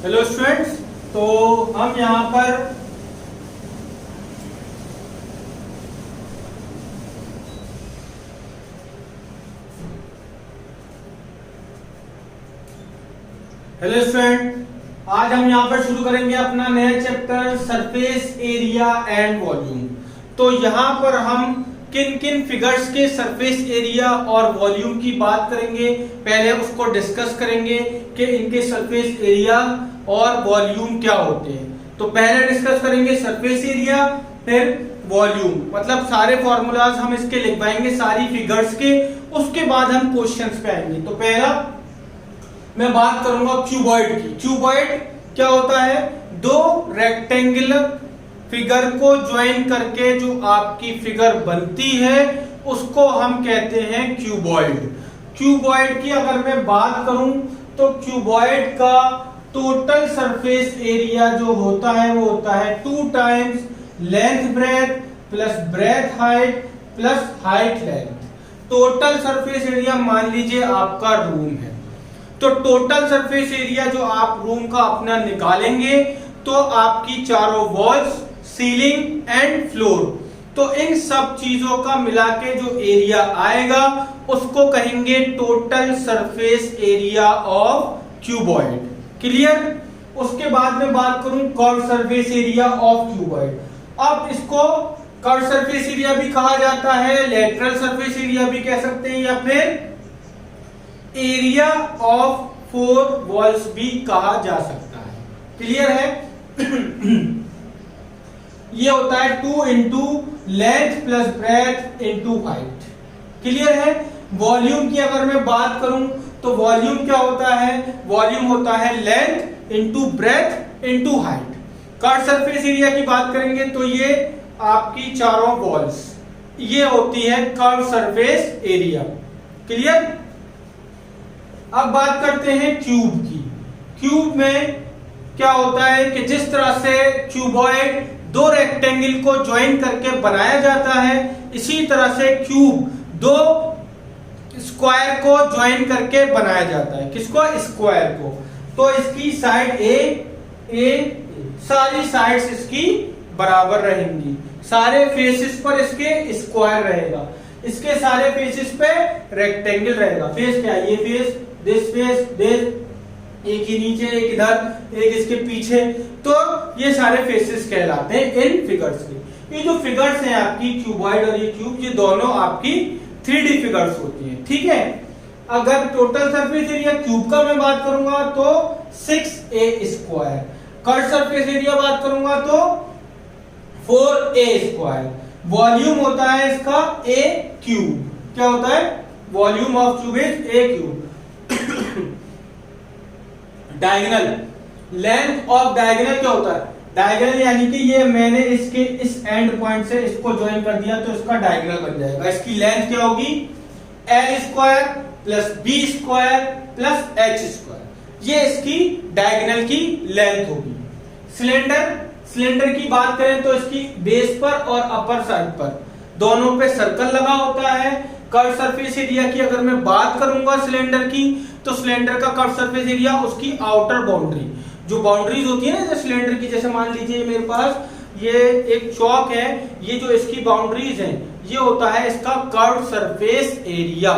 Hello students, तो हम यहाँ पर हेलो स्टूडेंट, आज हम यहाँ पर शुरू करेंगे अपना नया chapter surface area and volume. तो यहाँ पर हम किन किन फिगर्स के सरफेस एरिया और वॉल्यूम की बात करेंगे। पहले उसको डिस्कस करेंगे कि इनके सरफेस एरिया और वॉल्यूम क्या होते हैं। तो पहले डिस्कस करेंगे सरफेस एरिया, फिर वॉल्यूम, मतलब सारे फॉर्मूलाज हम इसके लिखवाएंगे सारी फिगर्स के, उसके बाद हम क्वेश्चंस पे आएंगे। तो पहला मैं बात करूंगा क्यूबॉइड की। क्यूबॉइड क्या होता है? दो रेक्टेंगुलर फिगर को ज्वाइन करके जो आपकी फिगर बनती है उसको हम कहते हैं क्यूबॉइड। क्यूबॉइड की अगर मैं बात करूं तो क्यूबॉइड का टोटल सरफेस एरिया जो होता है वो होता है 2 times length breadth plus breadth height plus height length. Total surface area मान लीजिए आपका रूम है, तो टोटल सरफेस एरिया जो आप रूम का अपना निकालेंगे तो आपकी चारों वॉल्स, सीलिंग एंड फ्लोर, तो इन सब चीजों का मिला के जो एरिया आएगा उसको कहेंगे total surface area of cuboid. Clear? उसके बाद में बात करूं curve surface area of cuboid. अब इसको कर्व सरफेस एरिया भी कहा जाता है, लेटरल सरफेस एरिया भी कह सकते हैं, या फिर एरिया ऑफ 4 वॉल्स भी कहा जा सकता है। क्लियर है? ये होता है 2 into length plus breadth into height. Clear है? वॉल्यूम की अगर मैं बात करूं तो वॉल्यूम क्या होता है? वॉल्यूम होता है length into breadth into height. Curve surface area की बात करेंगे तो ये आपकी चारों वॉल्स, ये होती है कर्व सरफेस एरिया। क्लियर? अब बात करते हैं क्यूब की। क्यूब में क्या होता है कि जिस तरह से क्यूबॉइड दो रेक्टेंगल को ज्वाइन करके बनाया जाता है, इसी तरह से क्यूब दो स्क्वायर को ज्वाइन करके बनाया जाता है। किसको? स्क्वायर को। तो इसकी साइड ए सारी साइड्स इसकी बराबर रहेंगी, सारे फेसेस पर इसके स्क्वायर रहेगा, इसके सारे फेसेस पे रेक्टेंगल रहेगा। फेस क्या है? ये फेस, दिस, एक ही नीचे, एक इधर, एक इसके पीछे, तो ये सारे फेसेस कहलाते हैं इन फिगर्स के। ये जो फिगर्स हैं आपकी क्यूबॉइड और ये क्यूब, ये दोनों आपकी 3D फिगर्स होती हैं। ठीक है? अगर टोटल सरफेस एरिया क्यूब का मैं बात करूंगा तो 6a², कर्व सरफेस एरिया बात करूंगा तो 4a²। वॉल्यूम होता है इसका a क्यूब। क्या होता है? Volume of cube is a cube. Diagonal, length of diagonal क्या होता है? डायगोनल यानी कि ये मैंने इसके इस एंड पॉइंट से इसको ज्वाइन कर दिया तो इसका डायगोनल बन जाएगा। इसकी लेंथ क्या होगी? l² plus b² plus h²। ये इसकी डायगोनल की लेंथ होगी। सिलेंडर, सिलेंडर की बात करें तो इसकी बेस पर और अपर साइड पर दोनों पे सर्कल लगा होता है। कर्व सरफेस एरिया की अगर मैं बात करूंगा सिलेंडर की, तो सिलेंडर का कर्व सरफेस एरिया उसकी आउटर बाउंड्री, जो बाउंड्रीज होती है ना सिलेंडर की, जैसे मान लीजिए मेरे पास ये एक चौक है, ये जो इसकी बाउंड्रीज हैं ये होता है इसका curve surface area,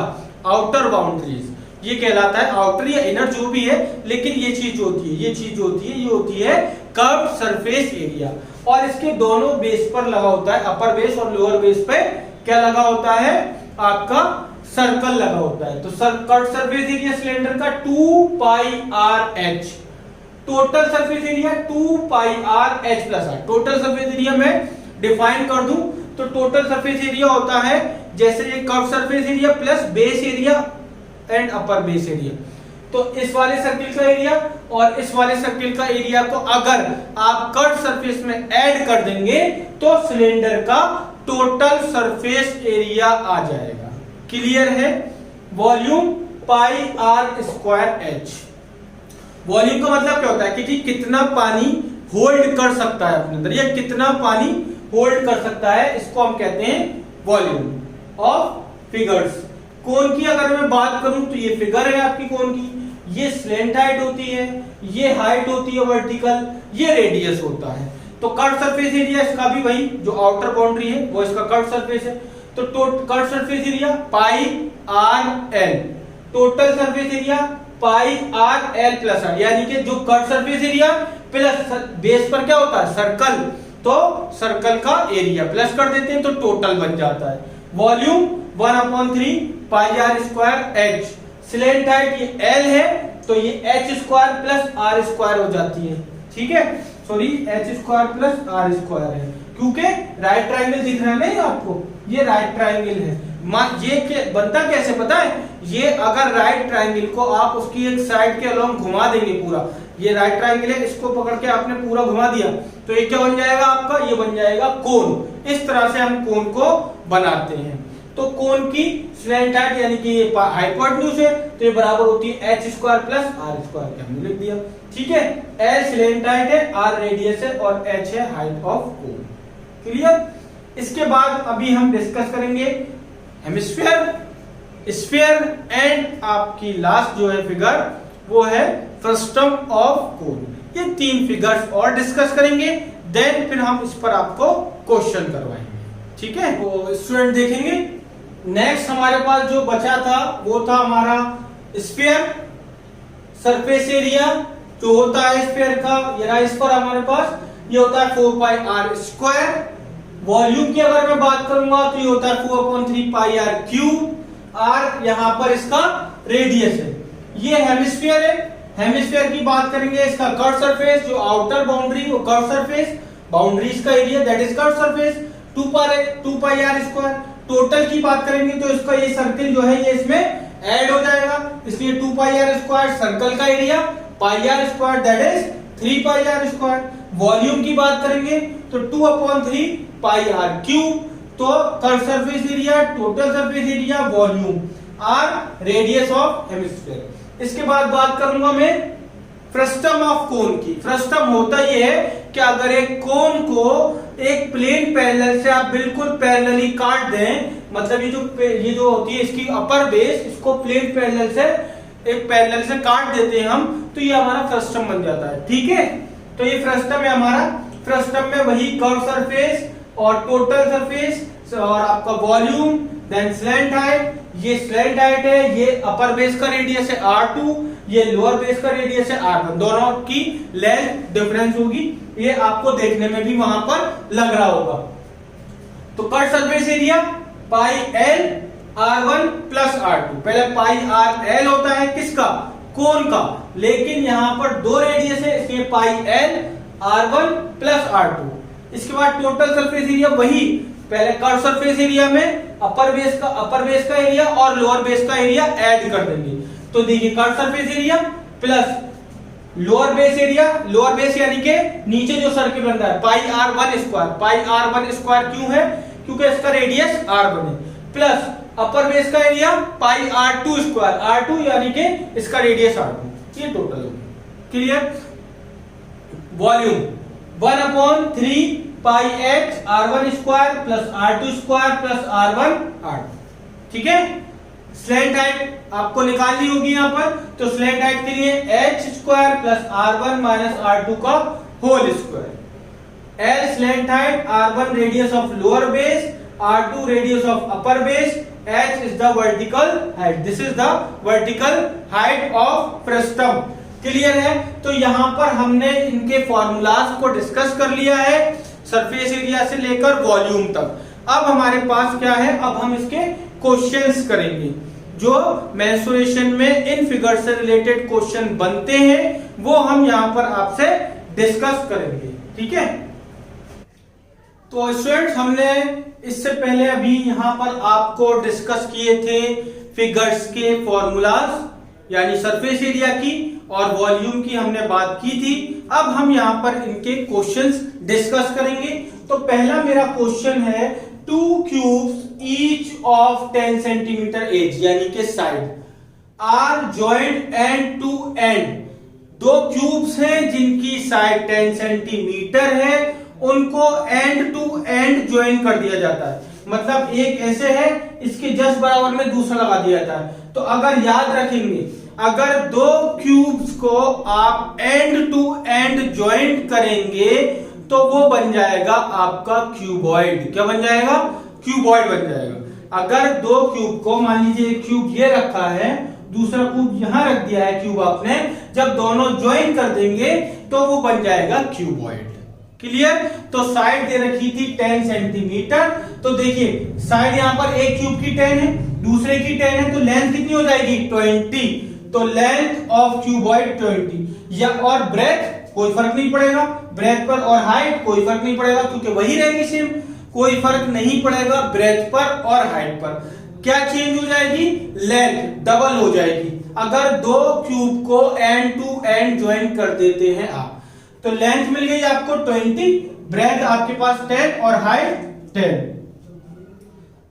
outer boundaries. ये कहलाता है आउटर या इनर जो भी है, लेकिन ये चीज होती है, ये चीज होती है, ये होती है कर्व सरफेस एरिया। और इसके दोनों बेस पर लगा होता है, अपर बेस और लोअर बेस पे क्या लगा होता है? आपका सर्कल लगा होता है। तो कर्व सरफेस एरिया सिलेंडर का 2πrh, total surface area 2πrh plus r। Total surface area में डिफाइन कर दूं तो टोटल सरफेस एरिया होता है जैसे ये curve surface area plus base area and upper base area. तो इस वाले सर्किल का एरिया और इस वाले सर्किल का एरिया को अगर आप कर्व सरफेस में ऐड कर देंगे तो सिलेंडर का टोटल सरफेस एरिया आ जाएगा। क्लियर है? Volume πr²h। वॉल्यूम का मतलब क्या होता है कि कितना पानी होल्ड कर सकता है अपने अंदर, या कितना पानी होल्ड कर सकता है, इसको हम कहते हैं वॉल्यूम ऑफ फिगर्स। कोन की अगर मैं बात करूं तो ये फिगर है आपकी कोन की, ये स्लैंट हाइट होती है, ये हाइट होती है वर्टिकल, ये रेडियस होता है। तो कर्व सरफेस एरिया इसका भी वही जो आउटर बाउंड्री है वो इसका कर्व सरफेस है। तो curve surface area pi r l, total surface area pi r l plus r, यानी कि जो curve surface area plus base पर क्या होता है सर्कल, तो सर्कल का एरिया प्लस कर देते हैं तो टोटल बन जाता है। Volume 1/3 pi r square h, slant height ये एल है तो ये h square plus r square हो जाती है, ठीक है, sorry h square plus r square है, क्योंकि राइट ट्राइंगल दिख रहा है नहीं आपको, ये राइट ट्राइंगल है। ये बनता कैसे पता है, ये अगर राइट ट्राइंगल को आप उसकी एक साइड के अलोंग घुमा देंगे पूरा, ये राइट ट्राइंगल है, इसको पकड़ के आपने पूरा घुमा दिया तो ये क्या बन जाएगा आपका, ये बन जाएगा कोन। इस तरह से हम कोन को बनाते हैं। तो कोन की स्लैंट हाइट यानी कि ये हाइपोटेन्यूज है तो ये बराबर होती है h square plus r square, के हमने लिख दिया, ठीक है। एल स्लैंट हाइट है, आर रेडियस है और एच है हाइट ऑफ कोन। क्लियर। इसके बाद अभी हम डिस्कस करेंगे हेमिस्फीयर, स्फीयर एंड आपकी लास्ट जो है फिगर वो है फ्रस्टम ऑफ कोन। ये 3 फिगर्स और डिस्कस करेंगे, देन फिर हम इस पर आपको क्वेश्चन करवाएंगे, ठीक है। तो स्टूडेंट देखेंगे नेक्स्ट हमारे पास जो बचा था वो था हमारा स्फीयर, सरफेस एरिया जो होता है स्फीयर का, ये इस पर हमारे पास ये होता है 4 पाई आर स्क्वायर। वॉल्यूम की अगर मैं बात करूंगा तो ये होता है 4/3 पाई आर क्यूब, आर यहां पर इसका रेडियस है। ये हेमिस्फीयर है, हेमिस्फीयर की बात करेंगे, इसका कर्व सरफेस जो आउटर बाउंड्री वो कर्व सरफेस, बाउंड्रीज का area that is curve surface 2 pi r square. Total की बात करेंगे तो इसका ये सर्कल जो है ये इसमें ऐड हो जाएगा, इसलिए 2 पाई आर स्क्वायर सर्कल का area, pi r square that is 3 pi r square. Volume की बात करेंगे तो 2/3 पाई आर क्यूब, तो curve surface area, total surface area, volume, r radius of hemisphere. इसके बाद बात करूंगा मैं फ्रस्टम ऑफ कोन की। फ्रस्टम होता ये है कि अगर एक कोन को एक प्लेन पैरेलल से आप बिल्कुल पैरेलली काट दें, मतलब ये जो होती है इसकी अपर बेस, इसको प्लेन पैरेलल से एक पैरेलल से काट देते हैं हम, तो ये हमारा फ्रस्टम बन जाता है, ठीक है। तो ये फ्रस्टम है हमारा। फ्रस्टम में वही कर्व सरफेस और टोटल सरफेस और आपका वॉल्यूम, देन स्लैंट हाइट, ये स्लैंट हाइट है, ये अपर बेस का रेडियस है R2, ये लोअर बेस का रेडियस है R1, दोनों की लेंथ डिफरेंस होगी, ये आपको देखने में भी वहां पर लग रहा होगा। तो curve surface area pi L R1 plus R2, पहले पाई आर एल होता है किसका, कोन का, लेकिन यहां पर 2 रेडियस है इसलिए pi L R1 plus R2। इसके बाद टोटल सरफेस एरिया वही, पहले कर्व सरफेस एरिया में अपर बेस का एरिया और लोअर बेस का एरिया ऐड कर देंगे, तो देखिए curve surface area plus lower base area, lower base यानी के नीचे जो सर्किल बन रहा है पाई R1 स्क्वायर, पाई R1 स्क्वायर क्यों है, क्योंकि इसका रेडियस R1 है, प्लस अपर बेस का एरिया पाई R2 स्क्वायर, R2 यानी के इसका रेडियस R2, ये टोटल हो गया। Clear. Volume 1/3 pi H R1 square plus R2 square plus R1 R2, ठीक है। स्लैंट हाइट आपको निकालनी होगी यहां पर, तो स्लैंट हाइट के लिए H square plus R1 minus R2 का whole square. L slant height, R1 radius of lower base, R2 radius of upper base, H is the vertical height. This is the vertical height of frustum. Clear है। तो यहां पर हमने इनके formulas को discuss कर लिया है, सरफेस एरिया से लेकर वॉल्यूम तक। अब हमारे पास क्या है, अब हम इसके क्वेश्चंस करेंगे, जो मेंसुरेशन में इन फिगर से रिलेटेड क्वेश्चन बनते हैं वो हम यहां पर आपसे डिस्कस करेंगे, ठीक है। तो स्टूडेंट्स हमने इससे पहले अभी यहां पर आपको डिस्कस किए थे फिगर्स के फॉर्मूलाज, यानी सरफेस एरिया की और वॉल्यूम की हमने बात की थी। अब हम यहां पर इनके क्वेश्चंस डिस्कस करेंगे। तो पहला मेरा क्वेश्चन है, 2 cubes each of 10 centimetre edge यानी के side are joint end to end. 2 cubes हैं जिनकी साइड 10 सेंटीमीटर है, उनको एंड टू एंड ज्वाइन कर दिया जाता है। मतलब एक ऐसे है, इसके जस्ट बराबर में दूसरा लगा दिया जाता है। तो अगर याद रखेंगे, अगर दो क्यूब्स को आप एंड टू एंड ज्वाइंट करेंगे तो वो बन जाएगा आपका क्यूबॉइड। क्या बन जाएगा? क्यूबॉइड बन जाएगा। अगर दो क्यूब को, मान लीजिए क्यूब ये रखा है, दूसरा क्यूब यहां रख दिया है क्यूब आपने, जब दोनों ज्वाइन कर देंगे तो वो बन जाएगा क्यूबॉइड। क्लियर? तो साइड दे रखी थी 10 सेंटीमीटर, तो देखिए साइड यहां पर एक क्यूब की 10 है, दूसरे की 10 है, तो लेंथ कितनी हो जाएगी? 20। तो लेंथ ऑफ क्यूबॉइड 20। या और ब्रेथ कोई फर्क नहीं पड़ेगा, ब्रेथ पर, और हाइट कोई फर्क नहीं पड़ेगा क्योंकि वही रहेगी सेम, कोई फर्क नहीं पड़ेगा ब्रेथ पर और हाइट पर। क्या चेंज हो जाएगी? लेंथ डबल हो जाएगी अगर दो क्यूब को एंड टू एंड ज्वाइन कर देते हैं आप। तो लेंथ मिल गई आपको 20, ब्रेथ आपके पास 10 और हाइट 10।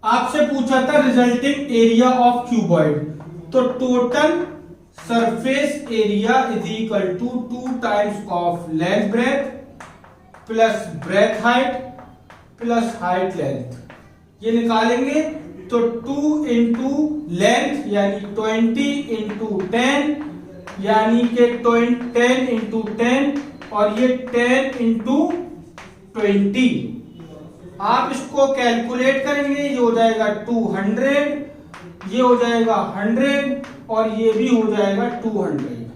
आपसे पूछा था रिजल्टिंग एरिया ऑफ क्यूबॉइड, तो total surface area is equal to 2 times of length breadth plus breadth height plus height length. ये निकालेंगे तो 2 इंटू लेंथ यानी 20 इंटू 10 यानी कि 10 इंटू 10 और ये 10 इंटू 20। आप इसको कैलकुलेट करेंगे, ये हो जाएगा 200, ये हो जाएगा 100 और ये भी हो जाएगा 200।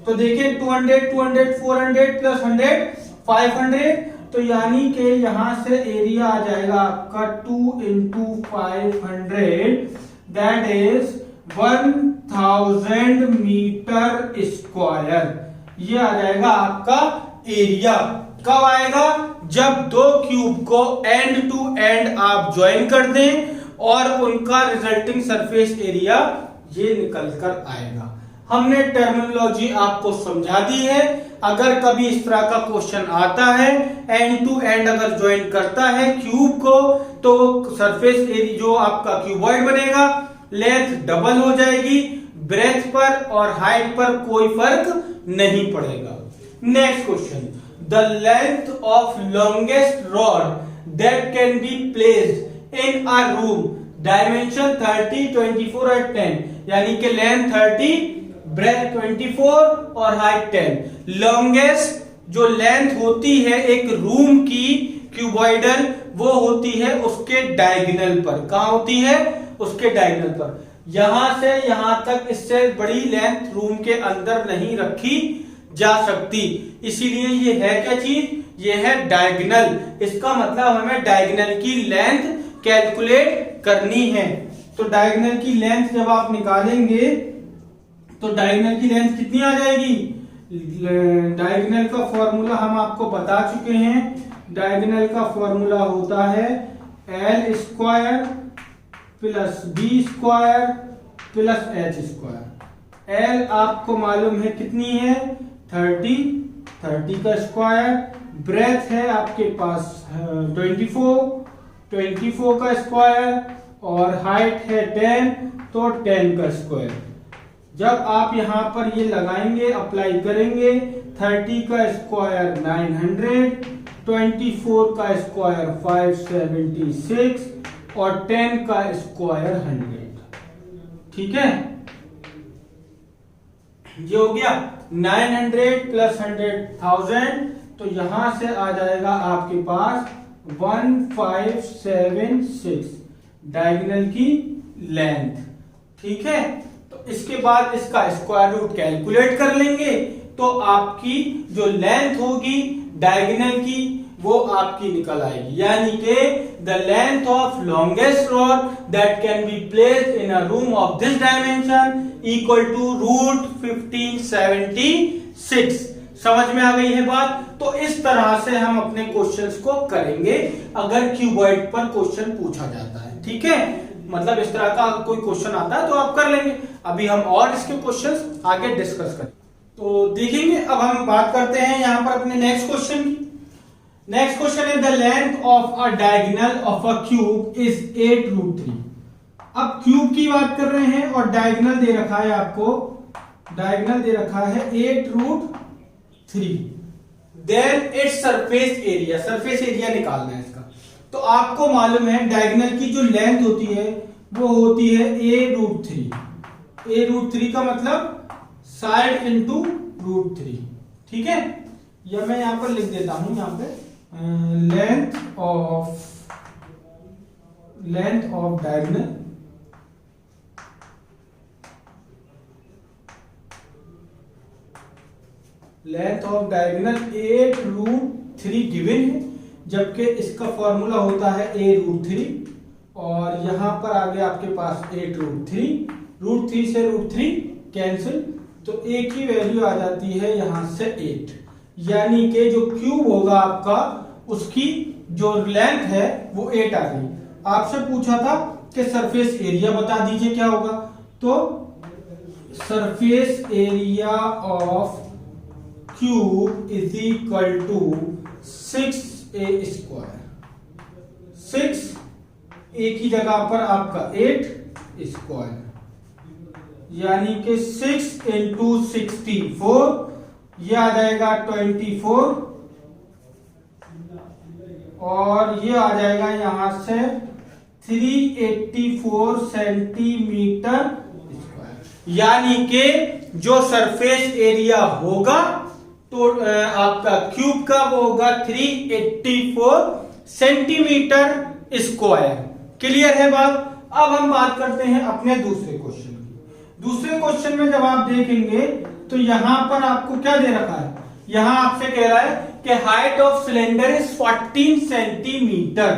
तो देखिए 200, 200, 400 प्लस 100 500, तो यानी कि यहां से एरिया आ जाएगा आपका 2 into 500, that is 1000 metre square. ये आ जाएगा आपका एरिया। कब आएगा? जब दो क्यूब को एंड टू एंड आप ज्वाइन कर दें और उनका रिजल्टिंग सरफेस एरिया ये निकल कर आएगा। हमने टर्मिनोलॉजी आपको समझा दी है। अगर कभी इस तरह का क्वेश्चन आता है, एंड टू एंड अगर ज्वाइन करता है क्यूब को, तो सरफेस एरिया जो आपका क्यूबॉइड बनेगा, लेंथ डबल हो जाएगी, ब्रेथ पर और हाइट पर कोई फर्क नहीं पड़ेगा। Next question, the length of longest rod that can be placed in a room, dimension 30, 24 और 10, यानी कि लेंथ 30, ब्रेथ 24 और हाइट 10। लॉन्गेस्ट जो लेंथ होती है एक रूम की क्यूबॉइडल, वो होती है उसके डायगोनल पर। कहां होती है? उसके डायगोनल पर। यहां से यहां तक इससे बड़ी लेंथ रूम के अंदर नहीं रखी जा सकती, इसीलिए ये है क्या चीज? ये है डायगोनल। इसका मतलब हमें डायगोनल की लेंथ कैलकुलेट करनी है। तो डायगोनल की लेंथ जब आप निकालेंगे तो डायगोनल की लेंथ कितनी आ जाएगी? डायगोनल का फॉर्मूला हम आपको बता चुके हैं। डायगोनल का फॉर्मूला होता है L square plus B square plus H square. L आपको मालूम है कितनी है? 30 का स्क्वायर, ब्रेथ है आपके पास 24 का स्क्वायर और हाइट है 10, तो 10 का स्क्वायर। जब आप यहां पर ये लगाएंगे, अप्लाई करेंगे, 30 का स्क्वायर 900, 24 का स्क्वायर 576 और 10 का स्क्वायर 100। ठीक है, ये हो गया 900 प्लस 100,000, तो यहां से आ जाएगा आपके पास 1576 डायगोनल की लेंथ। ठीक है, तो इसके बाद इसका स्क्वायर रूट कैलकुलेट कर लेंगे, तो आपकी जो लेंथ होगी डायगोनल की वो आपकी निकल आएगी, यानी कि the length of longest rod that can be placed in a room of this dimension equal to root 1576। समझ में आ गई है बात? तो इस तरह से हम अपने क्वेश्चंस को करेंगे अगर क्यूबॉइड पर क्वेश्चन पूछा जाता है। ठीक है, मतलब इस तरह का कोई क्वेश्चन आता है तो आप कर लेंगे। अभी हम और इसके क्वेश्चंस आगे डिस्कस करें तो देखेंगे। अब हम बात करते हैं यहां पर अपने नेक्स्ट क्वेश्चन की। नेक्स्ट क्वेश्चन है the length of a diagonal of a cube is 8√3। अब क्यूब की बात कर रहे हैं और डायगोनल दे रखा है आपको, डायगोनल दे रखा है 8√3। Then its surface area, surface area निकालना है इसका। तो आपको मालूम है डायगोनल की जो लेंथ होती है वो होती है a√3। A√3 का मतलब साइड इंटू √3, ठीक है। या मैं यहां पर लिख देता हूं, यहां पे length of diagonal A√3 given है, जबकि इसका फॉर्मूला होता है A√3 और यहां पर आगे आपके पास 8√3, √3 से √3 कैंसिल, तो A की वैल्यू आ जाती है यहां से 8, यानी कि जो क्यूब होगा आपका उसकी जो लेंथ है वो 8 आ गई। आपसे पूछा था कि सरफेस एरिया बता दीजिए क्या होगा, तो surface area of cube is equal to 6a²। 6 a की जगह पर आपका 8², यानी कि 6 इंटू 64, ये आ जाएगा 24, और ये आ जाएगा यहां से 384 सेंटीमीटर स्क्वायर, यानी कि जो सरफेस एरिया होगा तो आपका क्यूब का वो होगा 384 सेंटीमीटर स्क्वायर। क्लियर है बात। अब हम बात करते हैं अपने दूसरे क्वेश्चन की। दूसरे क्वेश्चन में जब आप देखेंगे तो यहां पर आपको क्या दे रखा है, यहां आपसे कह रहा है कि height of cylinder is 14 centimetre.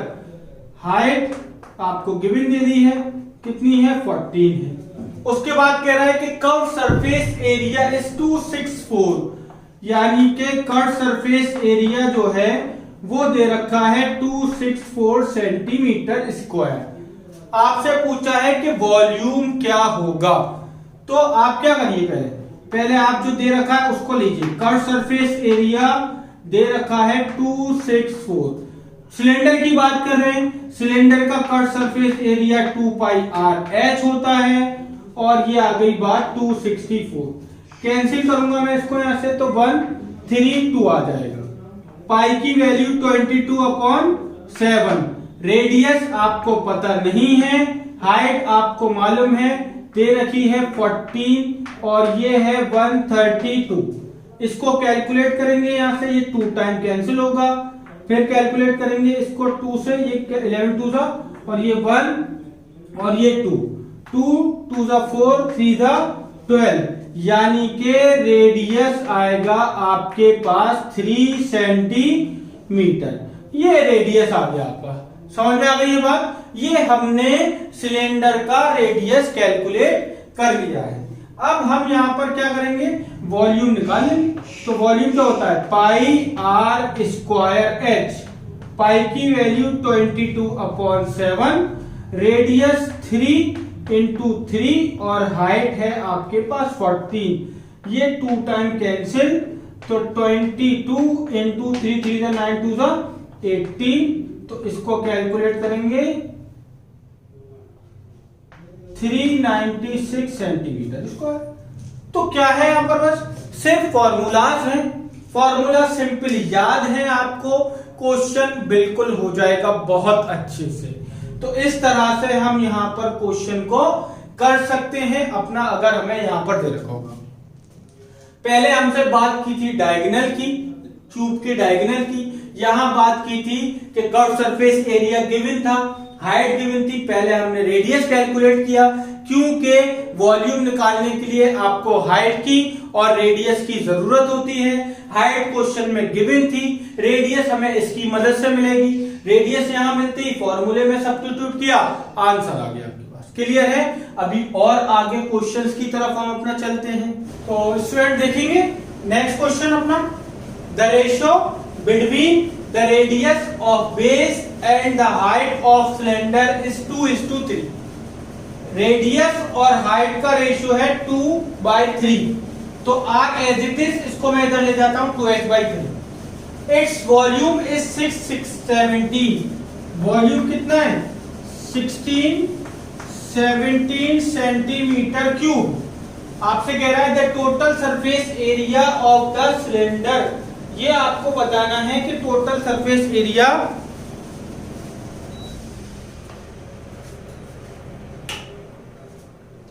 Height आपको गिवन दे दी है, कितनी है, 14 है। उसके बाद कह रहा है कि कर्व सरफेस एरिया इज 264, यानी कि कर्व सरफेस एरिया जो है वो दे रखा है 264 सेंटीमीटर स्क्वायर। आपसे पूछा है कि वॉल्यूम क्या होगा, तो आप क्या करिए, पहले आप जो दे रखा है उसको लीजिए। कर्व सरफेस एरिया दे रखा है 264, सिलेंडर की बात कर रहे हैं, सिलेंडर का कर्व सरफेस एरिया 2πr(h) होता है, और ये आ गई बात 264। कैंसिल करूंगा मैं इसको यहां से, तो 132 आ जाएगा। पाई की वैल्यू 22/7। रेडियस आपको पता नहीं है, हाइट आपको मालूम है, दे रखी है 14 और ये है 132। इसको कैलकुलेट करेंगे यहां से, ये 2 टाइम कैंसिल होगा, फिर कैलकुलेट करेंगे इसको 2 से, ये 11 2 सा, और ये 1 और ये 2, 2 2 सा 4, 3 सा 12, यानी कि रेडियस आएगा आपके पास 3 सेंटीमीटर। ये रेडियस आ गया आपका, समझ में आ गई ये बात। ये हमने सिलेंडर का रेडियस कैलकुलेट कर लिया है। अब हम यहां पर क्या करेंगे, वॉल्यूम निकालेंगे। तो वॉल्यूम क्या होता है, πr²h। पाई की वैल्यू 22/7, रेडियस 3 इंटू 3 और हाइट है आपके पास 14। ये 2 टाइम कैंसिल, तो 22 इंटू 3, 3 9 2 18, तो इसको कैलकुलेट करेंगे 396 सेंटीमीटर स्क्वायर। तो क्या है यहां पर, बस सिर्फ फॉर्मूलाज हैं, फॉर्मूला सिंपल याद है आपको, क्वेश्चन बिल्कुल हो जाएगा बहुत अच्छे से। तो इस तरह से हम यहां पर क्वेश्चन को कर सकते हैं अपना, अगर हमें यहां पर दे रखा होगा। पहले हमसे बात की थी डायगोनल की, क्यूब के डायगोनल की। यहां बात की थी कि कर्व सरफेस एरिया गिवन था, हाइट गिवन थी, पहले हमने रेडियस कैलकुलेट किया, क्योंकि वॉल्यूम निकालने के लिए आपको हाइट की और रेडियस की जरूरत होती है। हाइट क्वेश्चन में गिवन थी, रेडियस हमें इसकी मदद से मिलेगी। रेडियस यहां मिलती ही फॉर्मूले में सब्स्टिट्यूट किया, आंसर आ गया आपके पास। क्लियर है। अभी और आगे क्वेश्चंस की तरफ हम अपना चलते हैं। तो स्टूडेंट देखेंगे नेक्स्ट क्वेश्चन अपना, the ratio between the radius of base and the height of cylinder is 2:3। Radius और हाइट का रेशियो है 2/3। तो आर एज इट इज, इसको मैं इधर ले जाता हूं 2h/3। Its volume is 17। Volume कितना है, 17 सेंटीमीटर क्यूब। आपसे कह रहा है the total surface area of the cylinder. ये आपको बताना है कि टोटल सरफेस एरिया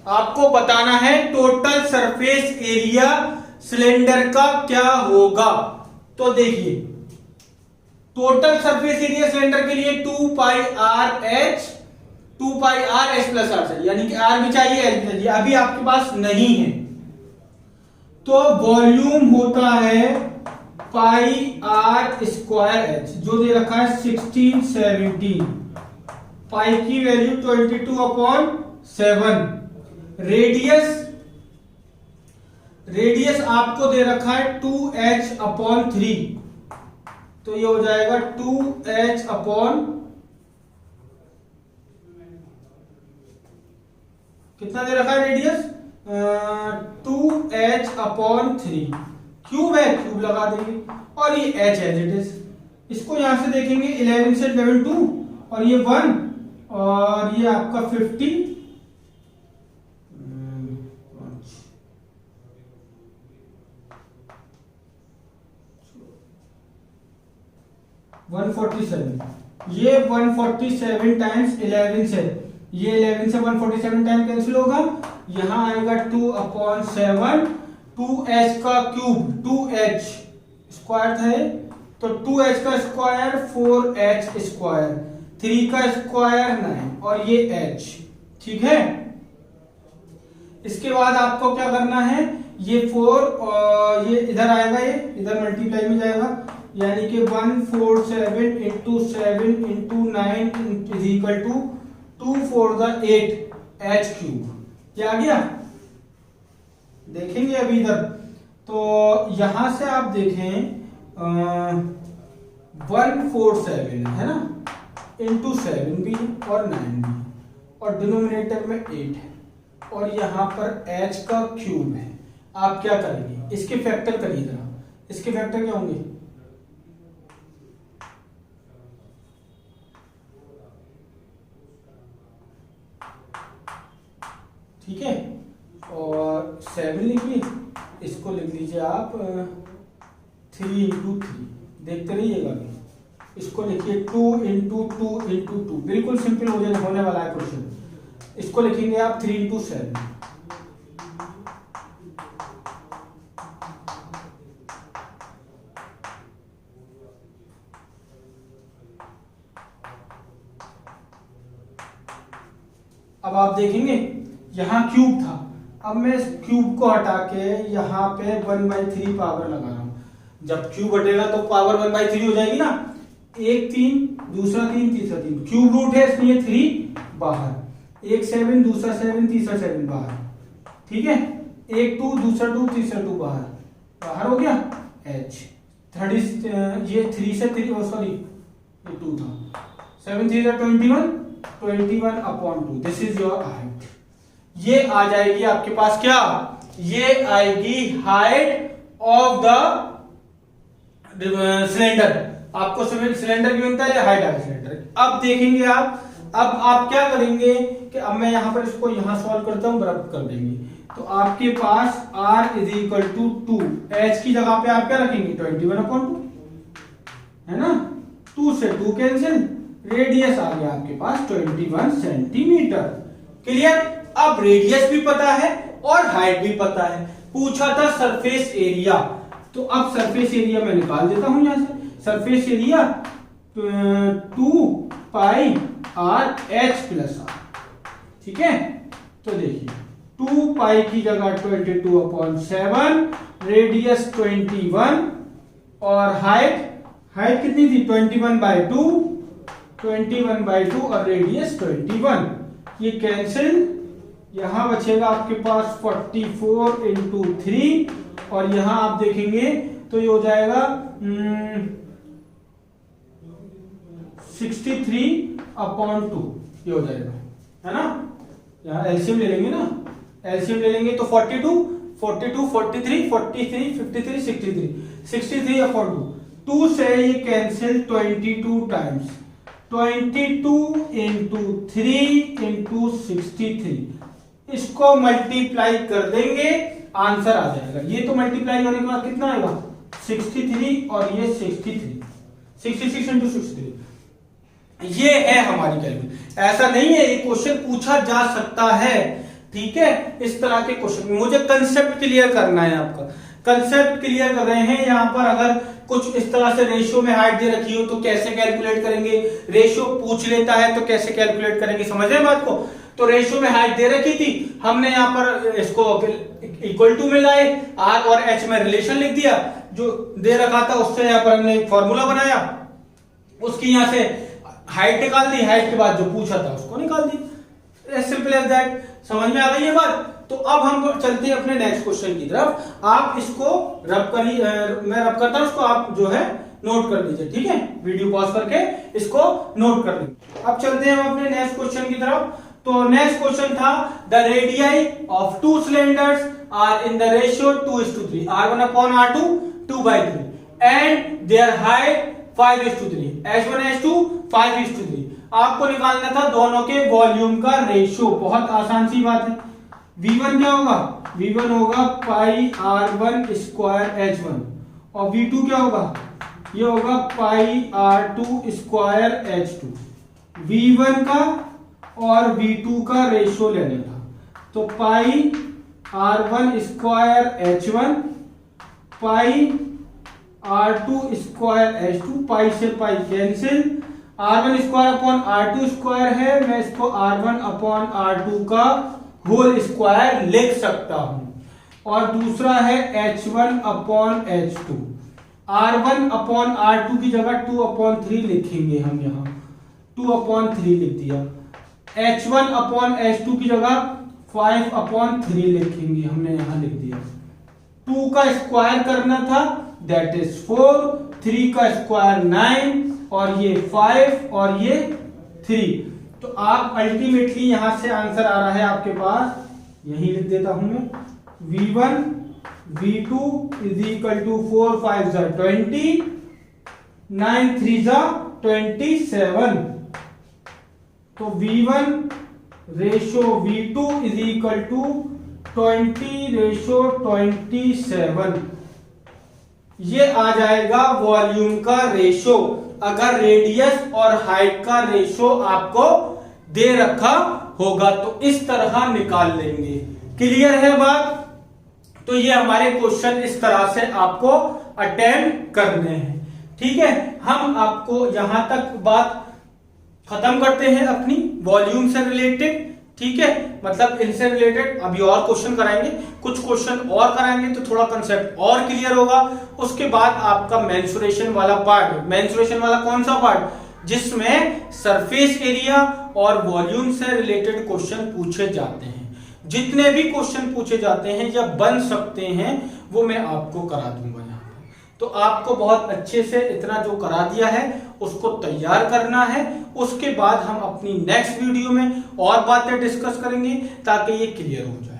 आपको बताना है टोटल सरफेस एरिया सिलेंडर का क्या होगा। तो देखिए टोटल सरफेस एरिया सिलेंडर के लिए 2 pi R H plus are चाहिए, यानी कि आर भी चाहिए एच भी चाहिए, अभी आपके पास नहीं है। तो वॉल्यूम होता है पाई आर स्क्वायर एच, जो दे रखा है 1617, पाई की वैल्यू 22/7, रेडियस आपको दे रखा है 2h/3, तो ये हो जाएगा 2h कितना दे रखा है रेडियस 2h/3, क्यूब है, क्यूब लगा देंगे, और ये h एज इट इज। इसको यहां से देखेंगे 11 से 11 2, और ये 1, और ये आपका 50, 147, ये 147 टाइम्स 11 से, ये 11 से 147 टाइम कैंसिल होगा, यहां आएगा 2/7, 2h का क्यूब 2h स्क्वायर था, तो 2h का स्क्वायर 4h स्क्वायर, 3 का स्क्वायर 9, और ये h, ठीक है। इसके बाद आपको क्या करना है, ये 4 और ये इधर आएगा, ये इधर मल्टीप्लाई में जाएगा, यानी कि 147 into 7 into 9 is equal to 2 4 8 h cube. क्या आ गया, देखेंगे अभी इधर। तो यहां से आप देखें 147 है ना, इंटू 7 भी और 9 भी, और डिनोमिनेटर में 8 है, और यहां पर h का क्यूब है। आप क्या करेंगे, इसके फैक्टर करिए जरा, इसके फैक्टर क्या होंगे, ठीक है, और 7 लिखिए, इसको लिख लीजिए आप 3 इंटू 3, देखते रहिएगा, इसको लिखिए 2 इंटू 2 इंटू 2, बिल्कुल सिंपल होने वाला है क्वेश्चन। इसको लिखेंगे आप 3 इंटू 7, अब आप देखेंगे यहां क्यूब था, अब मैं इस क्यूब को हटा के यहां पे 1/3 पावर लगा रहा हूं। जब क्यूब हटेगा तो पावर 1/3 हो जाएगी ना, एक 3 दूसरा 3 तीसरा 3, क्यूब रूट है इसलिए 3 बाहर, एक 7 दूसरा 7 तीसरा 7 बाहर, ठीक है, एक 2 दूसरा 2 तीसरा 2 बाहर, बाहर हो गया h, थर्ड ये 3 से 3 सॉरी ये 2 था, 7 3 21/2, दिस इज योर हाइट। ये आ जाएगी आपके पास क्या, ये आएगी हाइट ऑफ द सिलेंडर। आपको सिलेंडर भी मिलता है, हाइट ऑफ सिलेंडर। अब देखेंगे अब आप क्या करेंगे कि अब मैं यहां पर इसको यहां सॉल्व करता हूं, बराबर कर देंगे। तो आपके पास r is equal to 2, h की जगह पे आप क्या रखेंगे 21/2, है ना, 2 से 2 कैंसिल, रेडियस आ गया आपके पास 21 सेंटीमीटर। क्लियर। अब रेडियस भी पता है और हाइट भी पता है, पूछा था सरफेस एरिया, तो अब सरफेस एरिया मैं निकाल देता हूं यहां से। Surface area 2 pi R H plus R, ठीक है। तो देखिए 2 पाई की जगह 22/7, रेडियस 21, और हाइट कितनी थी 21/2 और रेडियस 21। ये कैंसिल, यहां बचेगा आपके पास 44 इंटू 3, और यहां आप देखेंगे तो ये हो जाएगा 63/2, ये हो जाएगा, है ना। यहां एलसीएम ले लेंगे ना, एलसीएम ले लेंगे तो 42 43 43 53 63/2, 2 से ये कैंसिल 22 टाइम्स, 22 इंटू 3 इंटू 63, इसको मल्टीप्लाई कर देंगे, आंसर आ जाएगा। ये तो मल्टीप्लाई होने के बाद कितना आएगा 63, और ये 66 इंटू 63, ये है हमारी कैलकुलेशन। ऐसा नहीं है, ये क्वेश्चन पूछा जा सकता है, ठीक है, इस तरह के क्वेश्चन मुझे कंसेप्ट क्लियर करना है। आपका कंसेप्ट क्लियर कर रहे हैं। यहाँ पर अगर कुछ इस तरह से रेशियो में हाइट दे रखी हो तो कैसे कैलकुलेट करेंगे, रेशियो पूछ लेता है तो कैसे कैलकुलेट करेंगे, समझ रहे हैं बात को। तो रेशियो में हाइट दे रखी थी, हमने यहाँ पर इसको इक्वल टू में लाए, आर और एच में रिलेशन लिख दिया, जो दे रखा था उससे यहाँ पर हमने एक फॉर्मूला बनाया, उसकी यहाँ से हाइट निकाल दी, हाइट के बाद जो पूछा था उसको निकाल दी, एज सिंपल एज दैट। समझ में आ गई ये बात। तो अब हम चलते हैं अपने नेक्स्ट क्वेश्चन की तरफ। आप इसको रब करिए, मैं रब करता हूं, उसको आप जो है नोट कर लीजिए, ठीक है, वीडियो पॉज करके इसको नोट कर लीजिए। अब चलते हैं हम अपने नेक्स्ट क्वेश्चन की तरफ। तो नेक्स्ट क्वेश्चन था the radii of two cylinders are in the ratio 2:3, r1 upon r2 2/3 and their height 5:3, h1 h2 5:3। आपको निकालना था दोनों के वॉल्यूम का रेशियो। बहुत आसान सी बात है। V1 क्या होगा, V1 होगा पाई r1 स्क्वायर h1 और V2 क्या होगा, ये होगा पाई r2 स्क्वायर h2। V1 का और V2 का रेशियो लेना था, तो पाई r1 स्क्वायर h1 पाई r2 स्क्वायर h2, पाई से pi cancel, r1 square upon r2 square है, मैं इसको r1 अपॉन r2 का होल स्क्वायर लिख सकता हूं। और दूसरा है h1 upon h2, r1 upon r2 की जगह 2/3 लिखेंगे हम, यहां 2/3 लिख दिया। h1 अपॉन h2 की जगह 5/3 लिखेंगे, हमने यहां लिख दिया। 2 का स्क्वायर करना था, दैट इज 4, 3 का स्क्वायर 9 और ये 5 और ये 3। तो आप अल्टीमेटली यहां से आंसर आ रहा है आपके पास, यही लिख देता हूं मैं, V1 V2 is equal to 4 5 20, 9 3 27। तो V1 ratio V2 is equal to 20:27। ये आ जाएगा वॉल्यूम का रेशो, अगर रेडियस और हाइट का रेशो आपको दे रखा होगा तो इस तरह निकाल लेंगे। क्लियर है बात। तो ये हमारे क्वेश्चन इस तरह से आपको अटेम्प्ट करने हैं, ठीक है। हम आपको यहां तक बात खत्म करते हैं अपनी वॉल्यूम से रिलेटेड, ठीक है, मतलब इनसे रिलेटेड अभी और क्वेश्चन कराएंगे, कुछ क्वेश्चन और कराएंगे तो थोड़ा कंसेप्ट और क्लियर होगा। उसके बाद आपका मेंसुरेशन वाला पार्ट, मेंसुरेशन वाला कौन सा पार्ट, जिसमें सरफेस एरिया और वॉल्यूम से रिलेटेड क्वेश्चन पूछे जाते हैं। जितने भी क्वेश्चन पूछे जाते हैं या बन सकते हैं वो मैं आपको करा दूंगा यहाँ पे। तो आपको बहुत अच्छे से इतना जो करा दिया है उसको तैयार करना है। उसके बाद हम अपनी नेक्स्ट वीडियो में और बातें डिस्कस करेंगे ताकि ये क्लियर हो जाए।